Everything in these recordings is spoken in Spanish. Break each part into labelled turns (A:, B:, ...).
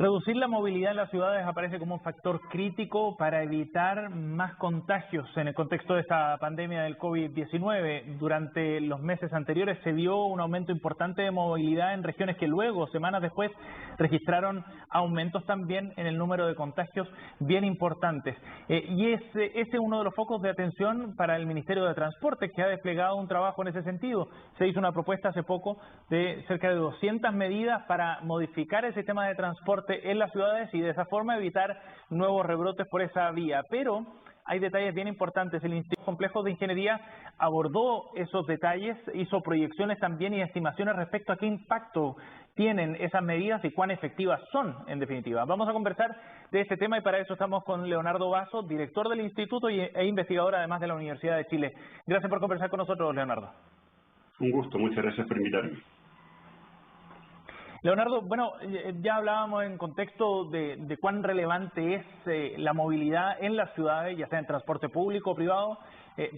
A: Reducir la movilidad en las ciudades aparece como un factor crítico para evitar más contagios en el contexto de esta pandemia del COVID-19. Durante los meses anteriores se vio un aumento importante de movilidad en regiones que luego, semanas después, registraron aumentos también en el número de contagios bien importantes. Y ese es uno de los focos de atención para el Ministerio de Transporte, que ha desplegado un trabajo en ese sentido. Se hizo una propuesta hace poco de cerca de 200 medidas para modificar el sistema de transporte en las ciudades y de esa forma evitar nuevos rebrotes por esa vía. Pero hay detalles bien importantes. El Instituto Complejo de Ingeniería abordó esos detalles, hizo proyecciones también y estimaciones respecto a qué impacto tienen esas medidas y cuán efectivas son, en definitiva. Vamos a conversar de este tema y para eso estamos con Leonardo Basso, director del Instituto e investigador además de la Universidad de Chile. Gracias por conversar con nosotros, Leonardo.
B: Un gusto, muchas gracias por invitarme.
A: Leonardo, bueno, ya hablábamos en contexto de cuán relevante es la movilidad en las ciudades, ya sea en transporte público o privado,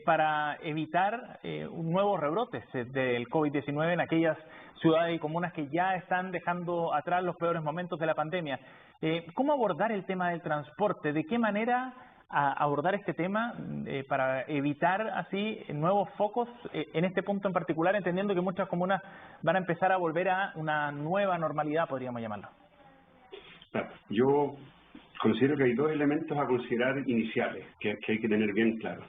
A: para evitar nuevos rebrotes del COVID-19 en aquellas ciudades y comunas que ya están dejando atrás los peores momentos de la pandemia. ¿Cómo abordar el tema del transporte? ¿De qué manera abordar este tema para evitar así nuevos focos en este punto en particular, entendiendo que muchas comunas van a empezar a volver a una nueva normalidad, podríamos llamarlo?
B: Yo considero que hay dos elementos a considerar iniciales que hay que tener bien claro.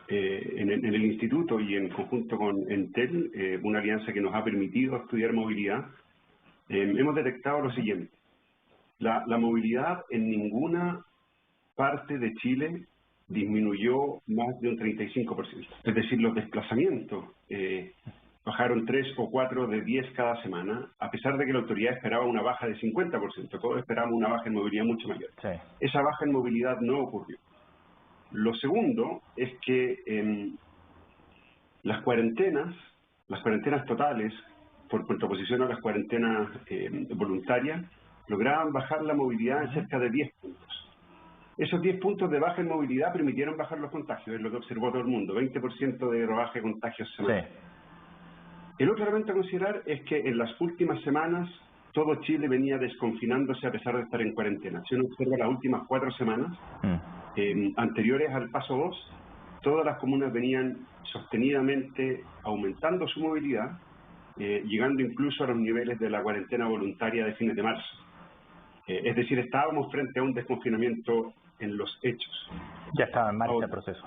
B: En el instituto y en conjunto con Entel, una alianza que nos ha permitido estudiar movilidad, hemos detectado lo siguiente. La movilidad en ninguna parte de Chile disminuyó más de un 35%. Es decir, los desplazamientos bajaron 3 o 4 de 10 cada semana, a pesar de que la autoridad esperaba una baja de 50%. Todos esperábamos una baja en movilidad mucho mayor. Sí. Esa baja en movilidad no ocurrió. Lo segundo es que las cuarentenas totales, por contraposición a las cuarentenas voluntarias, lograban bajar la movilidad en cerca de 10 puntos. Esos 10 puntos de baja en movilidad permitieron bajar los contagios, es lo que observó todo el mundo, 20% de rebaja de contagios semanales. Sí. El otro elemento a considerar es que en las últimas semanas todo Chile venía desconfinándose a pesar de estar en cuarentena. Si uno observa las últimas 4 semanas anteriores al paso 2, todas las comunas venían sostenidamente aumentando su movilidad, llegando incluso a los niveles de la cuarentena voluntaria de fines de marzo. Es decir, estábamos frente a un desconfinamiento en los hechos.
A: Ya estaba en marcha el proceso.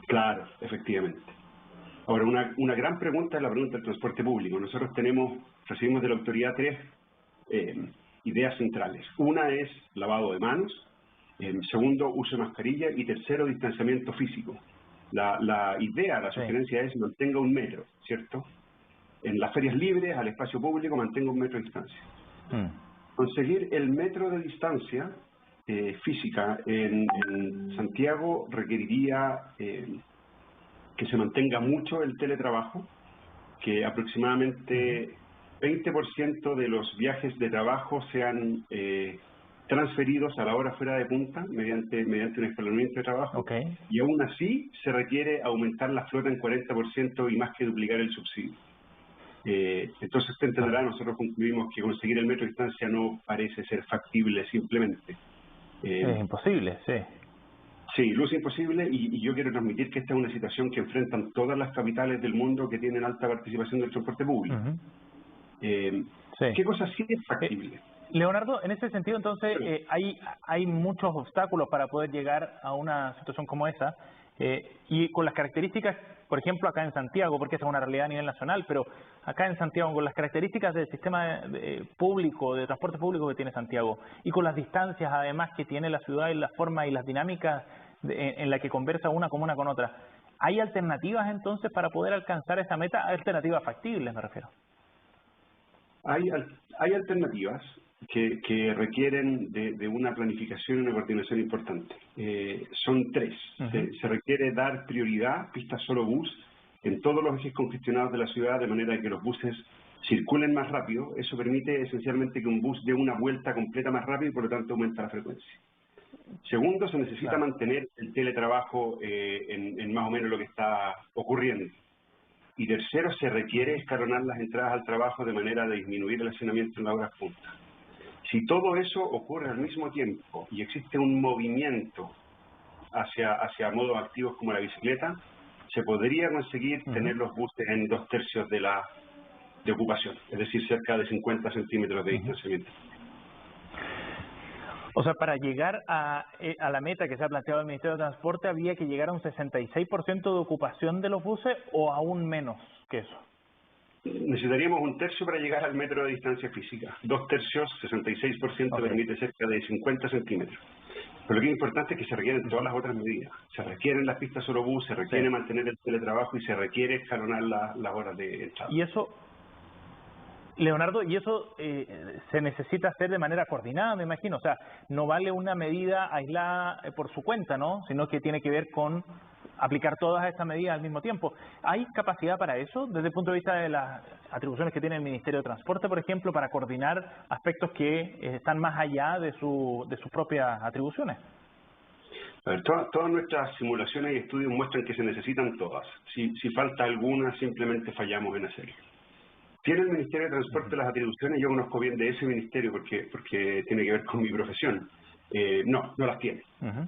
B: Claro, efectivamente. Ahora, una gran pregunta es la pregunta del transporte público. Nosotros recibimos de la autoridad 3 ideas centrales. Una es lavado de manos, segundo, uso de mascarilla y tercero, distanciamiento físico. La sugerencia es mantenga 1 metro, ¿cierto? En las ferias libres, al espacio público, mantenga 1 metro de distancia. Conseguir el metro de distancia física en Santiago requeriría que se mantenga mucho el teletrabajo, que aproximadamente 20% de los viajes de trabajo sean transferidos a la hora fuera de punta mediante un escalonamiento de trabajo, y aún así se requiere aumentar la flota en 40% y más que duplicar el subsidio. Entonces usted entenderá, nosotros concluimos que conseguir el metro de distancia no parece ser factible simplemente.
A: Es imposible, sí.
B: Sí, luce imposible y yo quiero transmitir que esta es una situación que enfrentan todas las capitales del mundo que tienen alta participación del transporte público. ¿Qué cosa sí es factible?
A: Leonardo, en ese sentido entonces hay muchos obstáculos para poder llegar a una situación como esa y con las características, por ejemplo acá en Santiago, porque esa es una realidad a nivel nacional, pero acá en Santiago con las características del sistema público, de transporte público que tiene Santiago y con las distancias además que tiene la ciudad y la forma y las dinámicas en la que conversa una comuna con otra, ¿hay alternativas entonces para poder alcanzar esa meta? Alternativas factibles me refiero.
B: Hay alternativas que requieren de una planificación y una coordinación importante. Son 3. Se requiere dar prioridad, pista solo bus, en todos los ejes congestionados de la ciudad, de manera que los buses circulen más rápido. Eso permite esencialmente que un bus dé una vuelta completa más rápido y por lo tanto aumenta la frecuencia. Segundo, se necesita mantener el teletrabajo en más o menos lo que está ocurriendo. Y tercero, se requiere escalonar las entradas al trabajo de manera de disminuir el hacinamiento en las horas punta. Si todo eso ocurre al mismo tiempo y existe un movimiento hacia modos activos como la bicicleta, se podría conseguir tener los buses en 2/3 de ocupación, es decir, cerca de 50 centímetros de distanciamiento.
A: O sea, para llegar a la meta que se ha planteado el Ministerio de Transporte, ¿había que llegar a un 66% de ocupación de los buses o aún menos que eso?
B: Necesitaríamos 1/3 para llegar al metro de distancia física. 2/3, 66%, permite cerca de 50 centímetros. Pero lo que es importante es que se requieren todas las otras medidas. Se requieren las pistas solo bus, se requiere mantener el teletrabajo y se requiere escalonar las horas de entrada.
A: Y eso, Leonardo, y eso se necesita hacer de manera coordinada, me imagino. O sea, no vale una medida aislada por su cuenta, ¿no? Sino que tiene que ver con aplicar todas estas medidas al mismo tiempo. ¿Hay capacidad para eso desde el punto de vista de las atribuciones que tiene el Ministerio de Transporte, por ejemplo, para coordinar aspectos que están más allá de sus propias atribuciones?
B: A ver, todas nuestras simulaciones y estudios muestran que se necesitan todas. Si falta alguna, simplemente fallamos en hacerlo. ¿Tiene el Ministerio de Transporte las atribuciones? Yo conozco bien de ese ministerio porque tiene que ver con mi profesión. No las tiene.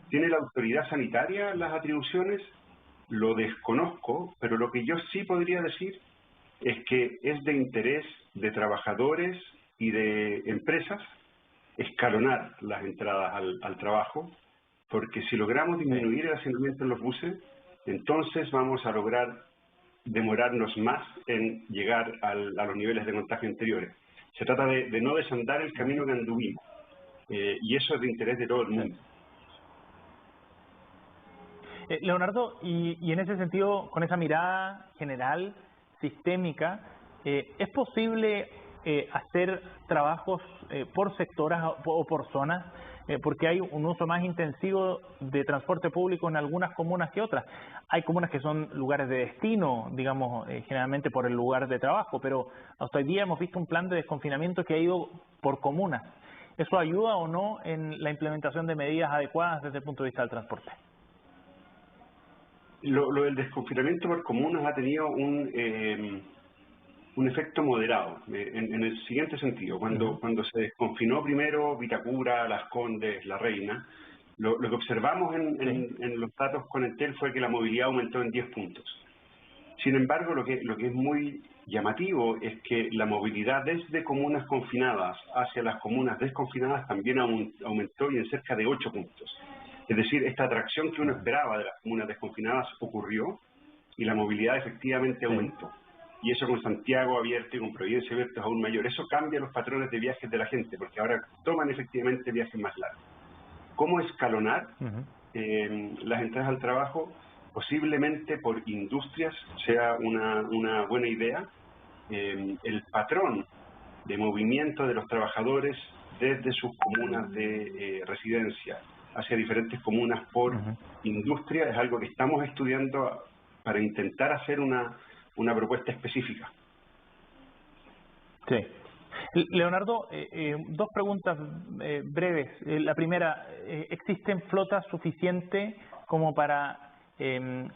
B: ¿Tiene la autoridad sanitaria las atribuciones? Lo desconozco, pero lo que yo sí podría decir es que es de interés de trabajadores y de empresas escalonar las entradas al trabajo, porque si logramos disminuir el hacinamiento en los buses, entonces vamos a lograr demorarnos más en llegar a los niveles de contagio anteriores. Se trata de no desandar el camino que anduvimos, y eso es de interés de todo el mundo.
A: Leonardo, y en ese sentido, con esa mirada general, sistémica, ¿es posible hacer trabajos por sectores o por zonas? Porque hay un uso más intensivo de transporte público en algunas comunas que otras. Hay comunas que son lugares de destino, digamos, generalmente por el lugar de trabajo, pero hasta hoy día hemos visto un plan de desconfinamiento que ha ido por comunas. ¿Eso ayuda o no en la implementación de medidas adecuadas desde el punto de vista del transporte?
B: Lo del desconfinamiento por comunas ha tenido un efecto moderado, en el siguiente sentido. Cuando se desconfinó primero Vitacura, Las Condes, La Reina, lo que observamos en los datos con Entel fue que la movilidad aumentó en 10 puntos. Sin embargo, lo que es muy llamativo es que la movilidad desde comunas confinadas hacia las comunas desconfinadas también aumentó y en cerca de 8 puntos. Es decir, esta atracción que uno esperaba de las comunas desconfinadas ocurrió y la movilidad efectivamente aumentó. Y eso con Santiago abierto y con Providencia abierto es aún mayor. Eso cambia los patrones de viajes de la gente, porque ahora toman efectivamente viajes más largos. ¿Cómo escalonar las entradas al trabajo? Posiblemente por industrias sea una buena idea. El patrón de movimiento de los trabajadores desde sus comunas de residencia hacia diferentes comunas por industria es algo que estamos estudiando para intentar hacer una propuesta específica.
A: Sí. Leonardo, dos preguntas breves. La primera, ¿existen flotas suficientes como para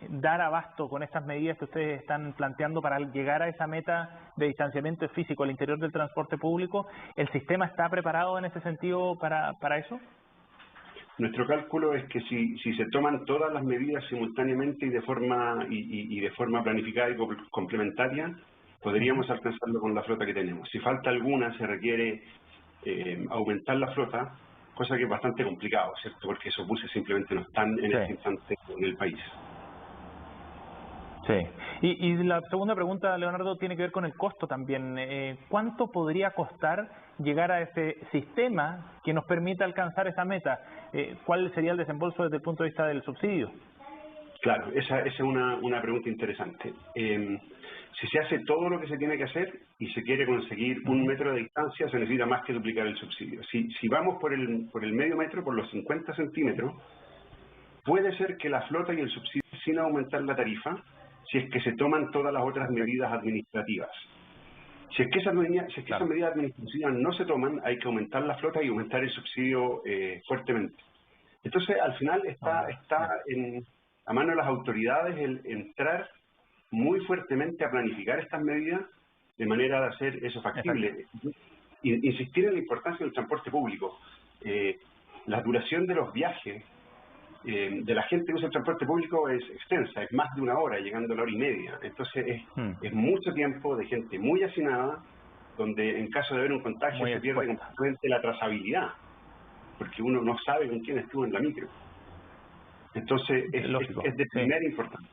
A: dar abasto con estas medidas que ustedes están planteando para llegar a esa meta de distanciamiento físico al interior del transporte público? ¿El sistema está preparado en ese sentido para eso?
B: Nuestro cálculo es que si se toman todas las medidas simultáneamente y de forma planificada y complementaria, podríamos alcanzarlo con la flota que tenemos. Si falta alguna, se requiere aumentar la flota, cosa que es bastante complicado, ¿cierto? Porque esos buses simplemente no están en este instante en el país.
A: Sí. Y la segunda pregunta, Leonardo, tiene que ver con el costo también. ¿Cuánto podría costar llegar a ese sistema que nos permita alcanzar esa meta? ¿Cuál sería el desembolso desde el punto de vista del subsidio?
B: Claro, esa es una pregunta interesante. Si se hace todo lo que se tiene que hacer y se quiere conseguir 1 metro de distancia, se necesita más que duplicar el subsidio. Si vamos por el medio metro, por los 50 centímetros, puede ser que la flota y el subsidio, sin aumentar la tarifa, si es que se toman todas las otras medidas administrativas. Si es que esas medidas administrativas no se toman, hay que aumentar la flota y aumentar el subsidio fuertemente. Entonces, al final está a mano de las autoridades el entrar muy fuertemente a planificar estas medidas de manera de hacer eso factible. insistir en la importancia del transporte público. La duración de los viajes de la gente que usa el transporte público es extensa, es más de 1 hora, llegando a 1 hora y media. Entonces es mucho tiempo de gente muy hacinada, donde en caso de haber un contagio se pierde completamente la trazabilidad, porque uno no sabe con quién estuvo en la micro. Entonces es de primera importancia.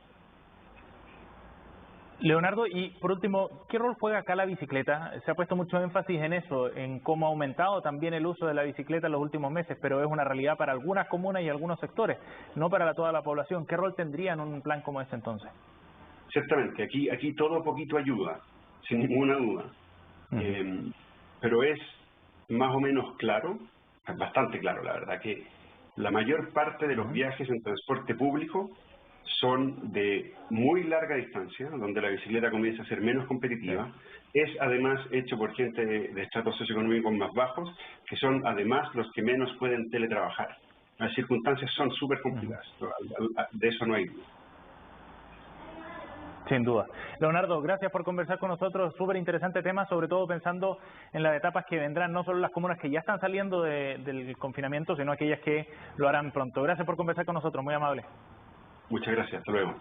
A: Leonardo, y por último, ¿qué rol juega acá la bicicleta? Se ha puesto mucho énfasis en eso, en cómo ha aumentado también el uso de la bicicleta en los últimos meses, pero es una realidad para algunas comunas y algunos sectores, no para toda la población. ¿Qué rol tendría en un plan como ese entonces?
B: Ciertamente, aquí todo poquito ayuda, sin ninguna duda. Pero es más o menos claro, bastante claro la verdad, que la mayor parte de los viajes en transporte público son de muy larga distancia, donde la bicicleta comienza a ser menos competitiva. Es además hecho por gente de estratos socioeconómicos más bajos, que son además los que menos pueden teletrabajar. Las circunstancias son súper complicadas, de eso no hay duda.
A: Sin duda. Leonardo, gracias por conversar con nosotros. Súper interesante tema, sobre todo pensando en las etapas que vendrán, no solo las comunas que ya están saliendo del confinamiento, sino aquellas que lo harán pronto. Gracias por conversar con nosotros, muy amable.
B: Muchas gracias, hasta luego.